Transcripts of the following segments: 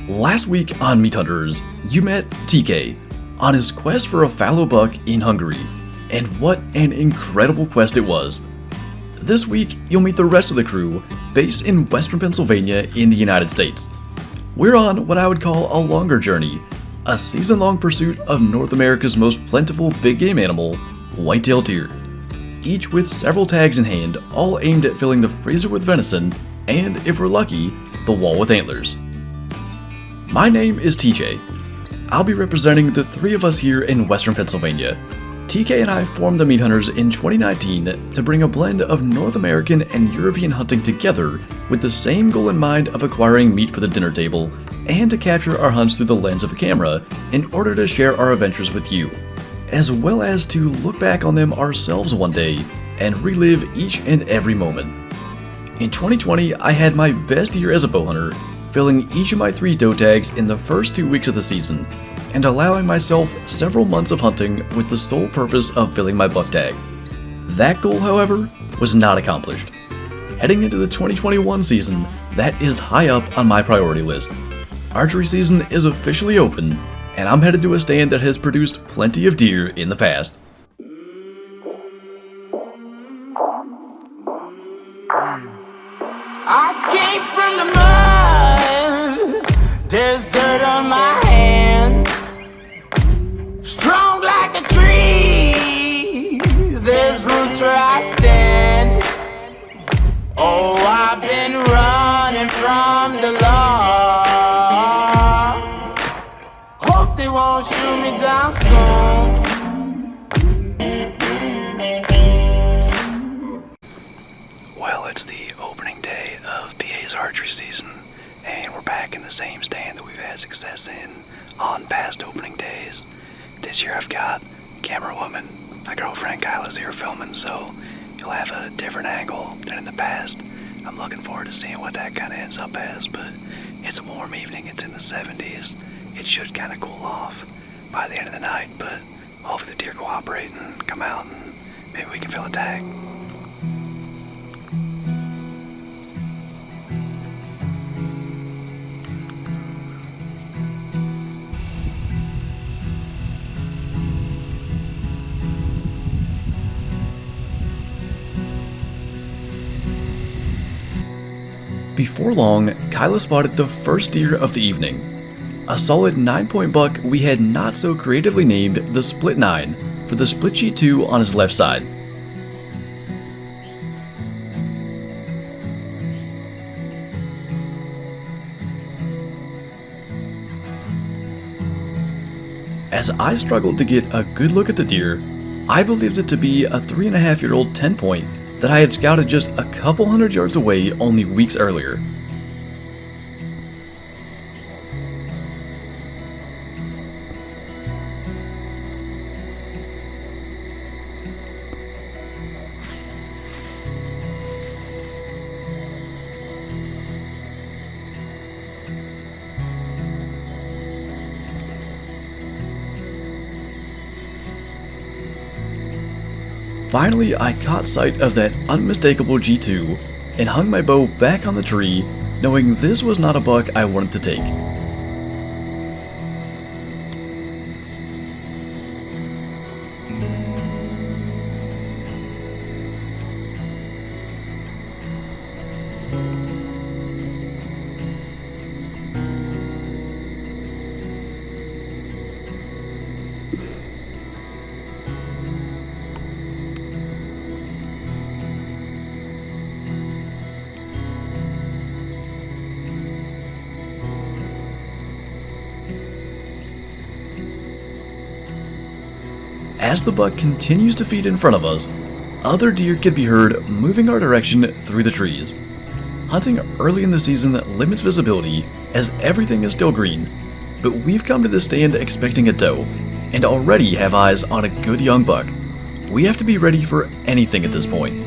Last week on Meat Hunters, you met TK on his quest for a fallow buck in Hungary, and what an incredible quest it was. This week, you'll meet the rest of the crew based in western Pennsylvania in the United States. We're on what I would call a longer journey, a season-long pursuit of North America's most plentiful big game animal, whitetail deer, each with several tags in hand, all aimed at filling the freezer with venison, and if we're lucky, the wall with antlers. My name is TJ. I'll be representing the three of us here in western Pennsylvania. TK and I formed the Meat Hunters in 2019 to bring a blend of North American and European hunting together with the same goal in mind of acquiring meat for the dinner table and to capture our hunts through the lens of a camera in order to share our adventures with you, as well as to look back on them ourselves one day and relive each and every moment. In 2020, I had my best year as a bow hunter, filling each of my 3 doe tags in the first 2 weeks of the season, and allowing myself several months of hunting with the sole purpose of filling my buck tag. That goal, however, was not accomplished. Heading into the 2021 season, that is high up on my priority list. Archery season is officially open, and I'm headed to a stand that has produced plenty of deer in the past. I came from the mud, there's dirt on my hands. Strong like a tree, there's roots where I stand. Oh, I've been running from the law. Hope they won't shoot me down soon. Well, it's the opening day of PA's archery season, and we're back in the same stand that we've had success in on past opening days. This year I've got camera woman, my girlfriend Kyla's here filming, so you'll have a different angle than in the past. I'm looking forward to seeing what that kind of ends up as, but it's a warm evening, it's in the 70s. It should kind of cool off by the end of the night, but hopefully the deer cooperate and come out and maybe we can fill a tag. Before long, Kyla spotted the first deer of the evening. A solid 9-point buck we had not so creatively named the Split 9 for the split sheet 2 on his left side. As I struggled to get a good look at the deer, I believed it to be a 3.5-year-old 10-point that I had scouted just a couple hundred yards away only weeks earlier. Finally, I caught sight of that unmistakable G2 and hung my bow back on the tree, knowing this was not a buck I wanted to take. As the buck continues to feed in front of us, other deer can be heard moving our direction through the trees. Hunting early in the season limits visibility as everything is still green, but we've come to the stand expecting a doe, and already have eyes on a good young buck. We have to be ready for anything at this point.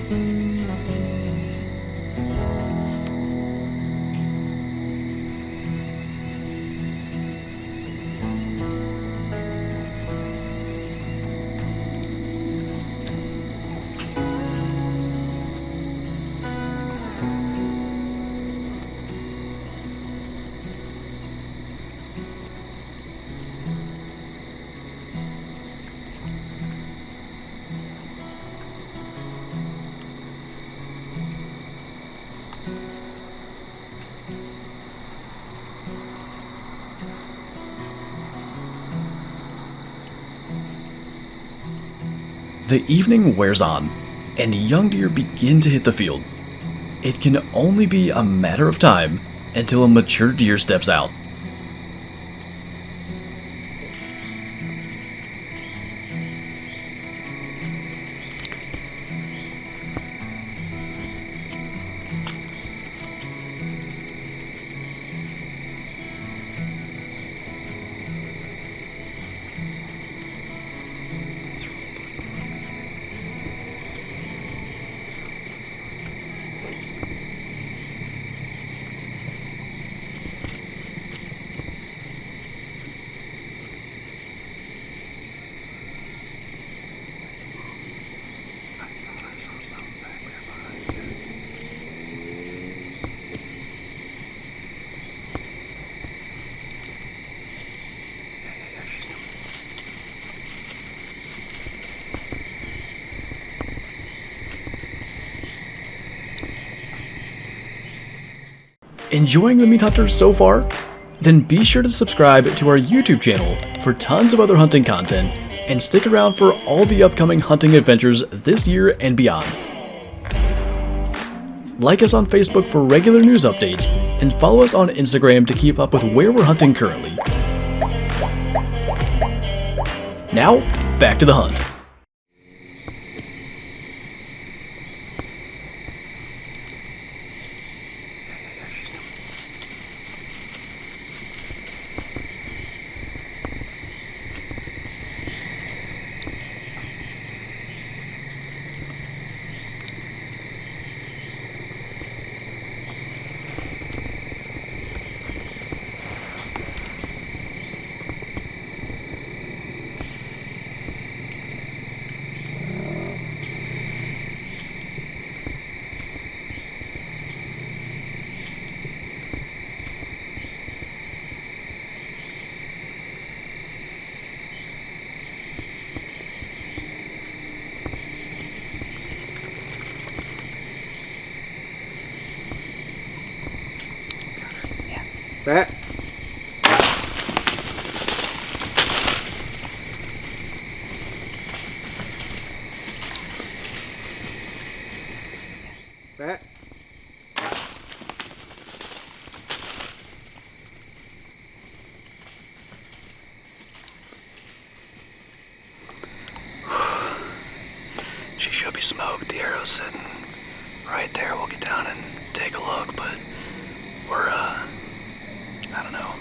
The evening wears on, and young deer begin to hit the field. It can only be a matter of time until a mature deer steps out. Enjoying the Meat Hunters so far? Then be sure to subscribe to our YouTube channel for tons of other hunting content, and stick around for all the upcoming hunting adventures this year and beyond. Like us on Facebook for regular news updates, and follow us on Instagram to keep up with where we're hunting currently. Now, back to the hunt. Back. Back. She should be smoked. The arrow's sitting right there. We'll get down and take a look, but we're, I don't know,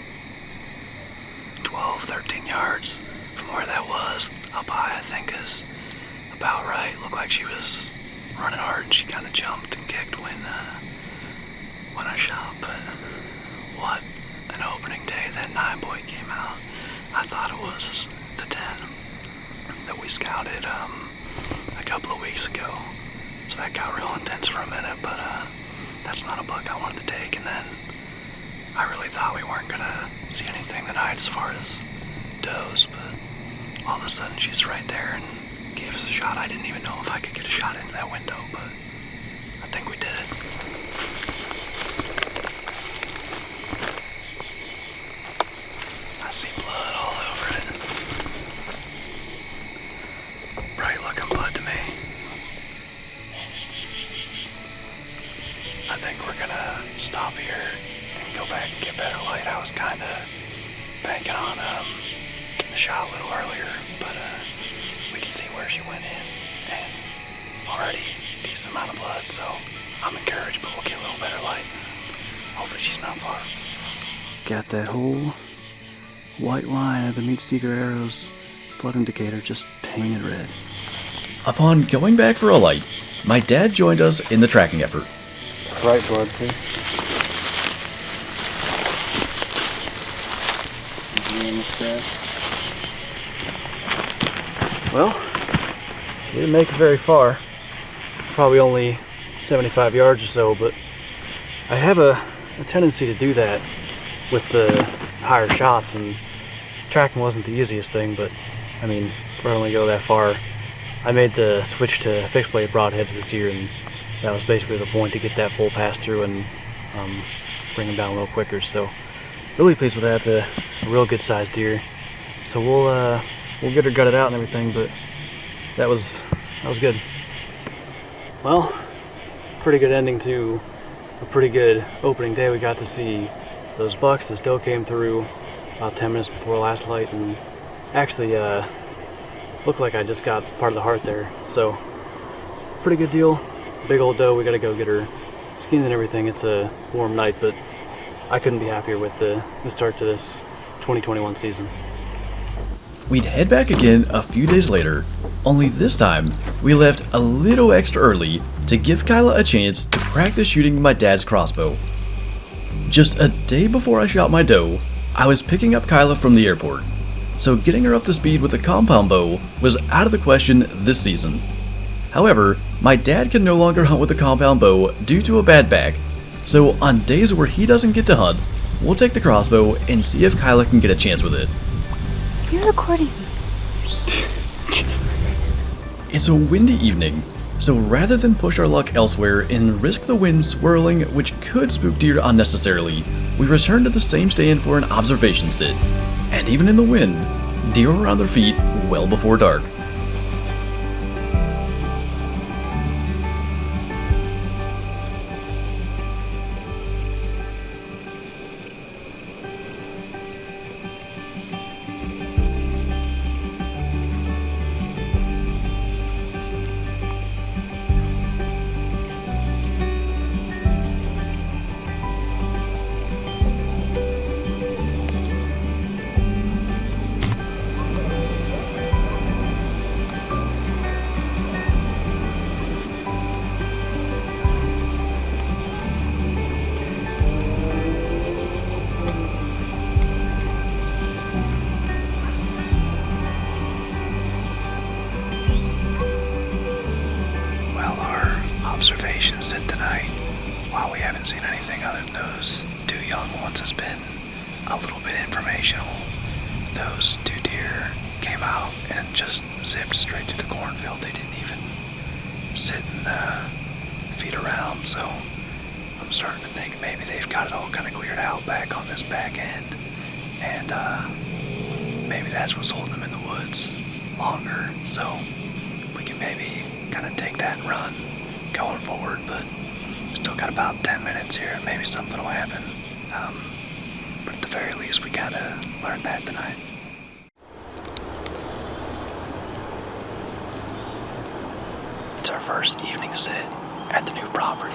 12, 13 yards from where that was. Up high, I think, is about right. Looked like she was running hard, and she kind of jumped and kicked when I shot. But what an opening day. That 9-boy came out. I thought it was the 10 that we scouted a couple of weeks ago. So that got real intense for a minute, but that's not a buck I wanted to take. And then I really thought we weren't gonna see anything tonight as far as does, but all of a sudden she's right there and gave us a shot. I didn't even know if I could get a shot into that window, but I think we did it. I see blood all over it. Bright looking blood to me. I think we're gonna stop here and go back and get better light. I was kind of banking on getting the shot a little earlier, but we can see where she went in, and already decent amount of blood, so I'm encouraged, but we'll get a little better light. Hopefully she's not far. Got that whole white line of the meat seeker arrows blood indicator just painted red. Upon going back for a light, my dad joined us in the tracking effort. Bright blood too. Well, we didn't make it very far. Probably only 75 yards or so, but I have a tendency to do that with the higher shots, and tracking wasn't the easiest thing, but I mean, if I only go that far, I made the switch to fixed blade broadheads this year, and that was basically the point, to get that full pass through and bring them down a little quicker. So really pleased with that. It's a real good sized deer. So we'll get her gutted out and everything, but that was That was good. Well, pretty good ending to a pretty good opening day. We got to see those bucks that still came through about 10 minutes before last light, and actually looked like I just got part of the heart there. So, pretty good deal. Big old doe. We gotta go get her skinned and everything. It's a warm night, but I couldn't be happier with the start to this 2021 season. We'd head back again a few days later, only this time we left a little extra early to give Kyla a chance to practice shooting my dad's crossbow. Just a day before I shot my doe, I was picking up Kyla from the airport, so getting her up to speed with a compound bow was out of the question this season. However, my dad can no longer hunt with a compound bow due to a bad back, so on days where he doesn't get to hunt, we'll take the crossbow and see if Kyla can get a chance with it. You're recording me. It's a windy evening, so rather than push our luck elsewhere and risk the wind swirling, which could spook deer unnecessarily, we return to the same stand for an observation sit. And even in the wind, deer were on their feet well before dark. Sit tonight, while we haven't seen anything other than those two young ones, has been a little bit informational. Those two deer came out and just zipped straight through the cornfield. They didn't even sit and feed around, so I'm starting to think maybe they've got it all kind of cleared out back on this back end, and maybe that's what's holding them in the woods longer, so we can maybe kind of take that and run going forward, but still got about 10 minutes here. Maybe something will happen. But at the very least, we kind of learned that tonight. It's our first evening sit at the new property,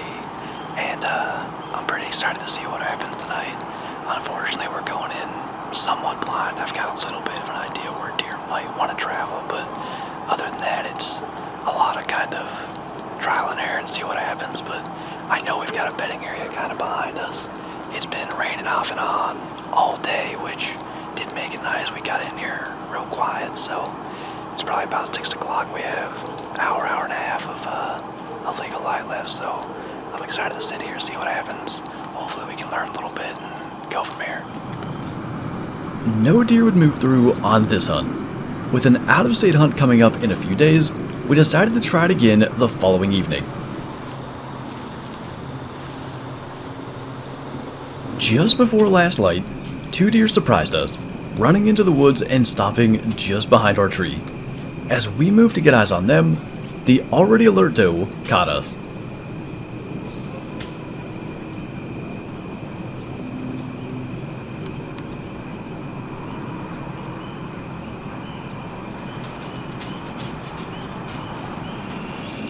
and I'm pretty excited to see what happens tonight. Unfortunately, we're going in somewhat blind. I've got a little bit of an idea where deer might want to travel, but other than that, it's a lot of kind of trial and error and see what happens. But I know we've got a bedding area kind of behind us. It's been raining off and on all day, which did make it nice. We got in here real quiet, so it's probably about 6 o'clock. We have an hour and a half of legal light left, so I'm excited to sit here and see what happens. Hopefully we can learn a little bit and go from here. No deer would move through on this hunt. With an out-of-state hunt coming up in a few days, we decided to try it again the following evening. Just before last light, 2 deer surprised us, running into the woods and stopping just behind our tree. As we moved to get eyes on them, the already alert doe caught us.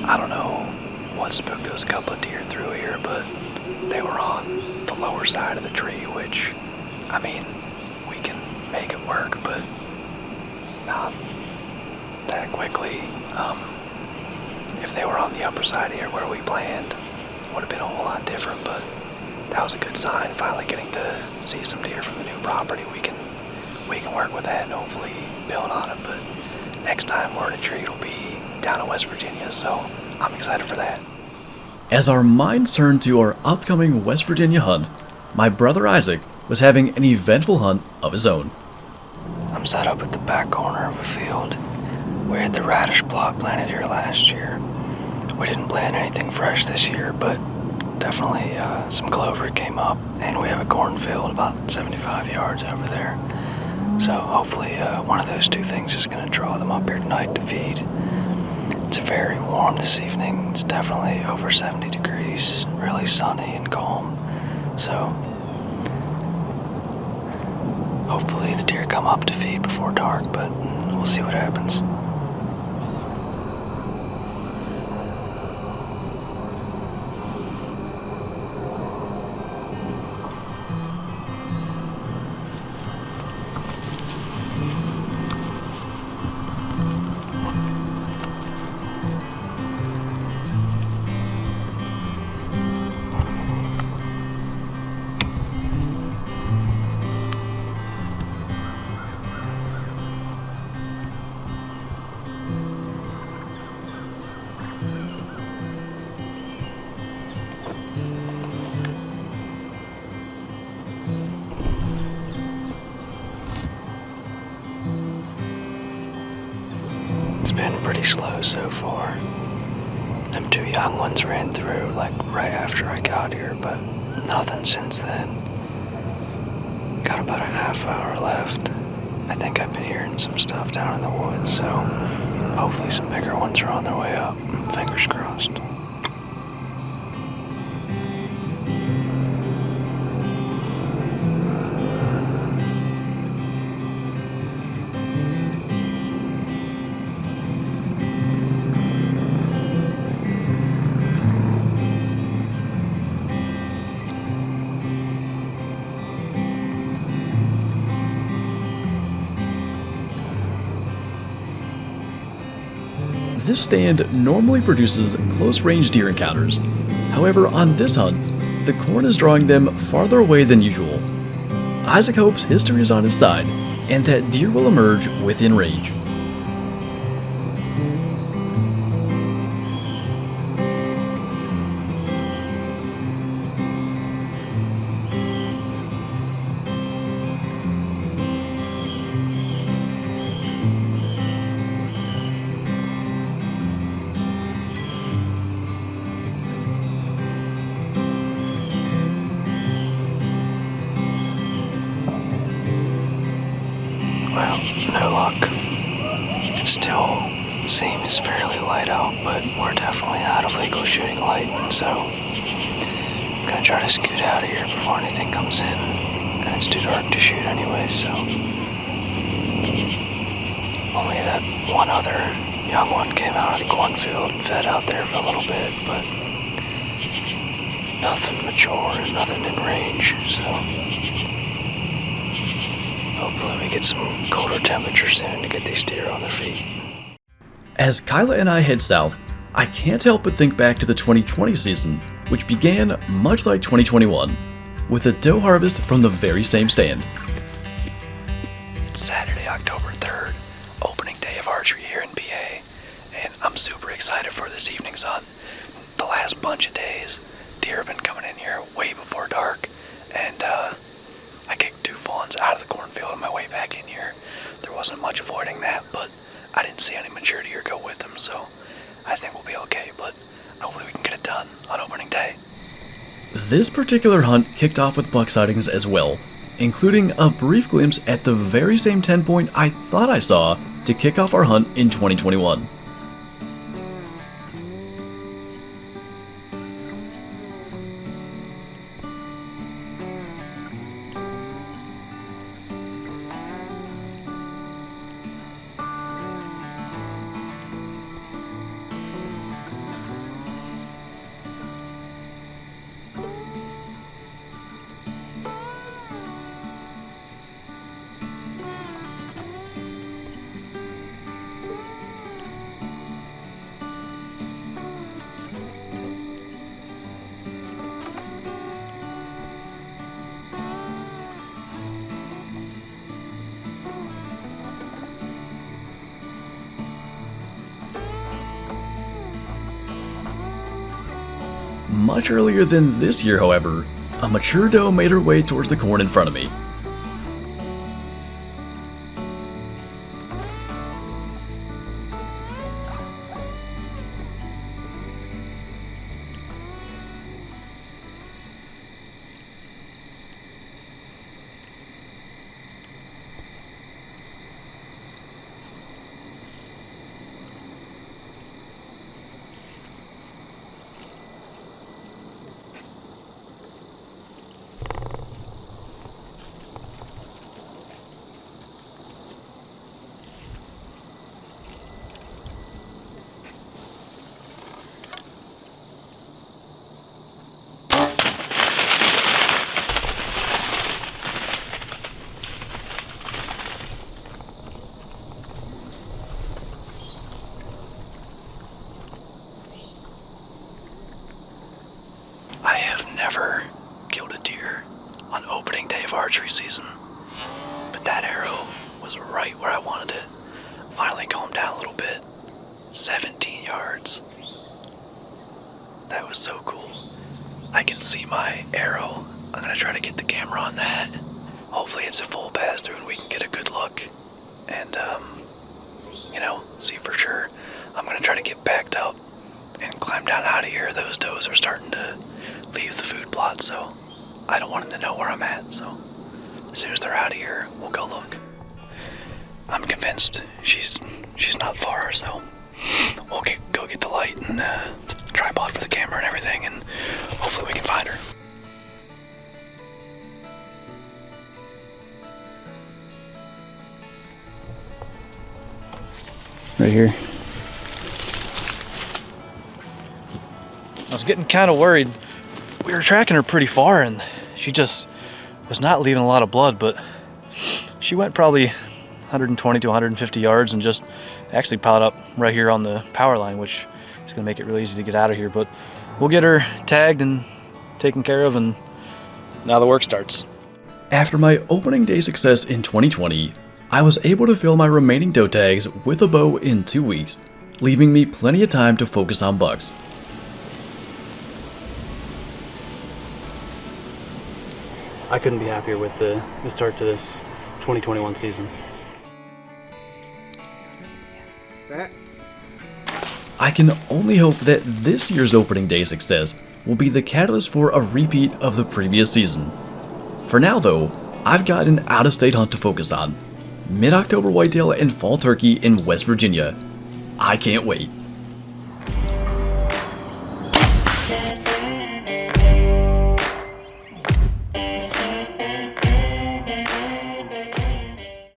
I don't know what spooked those couple of deer through here, but they were on the lower side of the tree, which, I mean, we can make it work, but not that quickly. If they were on the upper side here where we planned, would have been a whole lot different, but that was a good sign, finally getting to see some deer from the new property. We can work with that and hopefully build on it, but next time we're in a tree, it'll be down in West Virginia, so I'm excited for that. As our minds turned to our upcoming West Virginia hunt, my brother Isaac was having an eventful hunt of his own. I'm set up at the back corner of a field. We had the radish plot planted here last year. We didn't plant anything fresh this year, but definitely some clover came up, and we have a cornfield about 75 yards over there. So hopefully one of those two things is going to draw them up here tonight to feed. It's very warm this evening. It's definitely over 70 degrees, really sunny and calm. So hopefully the deer come up to feed before dark, but we'll see what happens. It's been pretty slow so far. Them two young ones ran through like right after I got here, but nothing since then. Got about a half hour left. I think I've been hearing some stuff down in the woods, so hopefully some bigger ones are on their way up. Fingers crossed. This stand normally produces close-range deer encounters. However, on this hunt, the corn is drawing them farther away than usual. Isaac hopes history is on his side, and that deer will emerge within range. Well, no luck. It still seems fairly light out, but we're definitely out of legal shooting light, so I'm gonna try to scoot out of here before anything comes in, and it's too dark to shoot anyway, so only that one other young one came out of the cornfield and fed out there for a little bit, but nothing mature and nothing in range, so hopefully we get some colder temperature soon to get these deer on their feet. As Kyla and I head south, I can't help but think back to the 2020 season, which began much like 2021, with a doe harvest from the very same stand. It's Saturday, October 3rd, opening day of archery here in PA, and I'm super excited for this evening's hunt. The last bunch of days, deer have been coming in here way before dark, and I kicked two fawns out of the cornfield on my way back in here. There wasn't much avoiding that, but I didn't see any mature deer go with them, so I think we'll be okay, but hopefully we can get it done on opening day. This particular hunt kicked off with buck sightings as well, including a brief glimpse at the very same 10 point I thought I saw to kick off our hunt in 2021. Much earlier than this year, however, a mature doe made her way towards the corn in front of me. archery season. But that arrow was right where I wanted it. Finally calmed down a little bit. 17 yards. That was so cool. I can see my arrow. I'm gonna try to get the camera on that. Hopefully it's a full pass through and we can get a good look. And, see for sure. I'm gonna try to get backed up and climb down out of here. Those does are starting to leave the food plot, so I don't want them to know where I'm at. So as soon as they're out of here, we'll go look. I'm convinced she's not far, so we'll go get the light and tripod for the camera and everything, and hopefully we can find her. Right here. I was getting kind of worried. We were tracking her pretty far and she just was not leaving a lot of blood, but she went probably 120 to 150 yards and just actually piled up right here on the power line, which is going to make it really easy to get out of here. But we'll get her tagged and taken care of, and now the work starts. After my opening day success in 2020, I was able to fill my remaining doe tags with a bow in 2 weeks, leaving me plenty of time to focus on bucks. I couldn't be happier with the start to this 2021 season. I can only hope that this year's opening day success will be the catalyst for a repeat of the previous season. For now though, I've got an out-of-state hunt to focus on. Mid-October whitetail and fall turkey in West Virginia. I can't wait.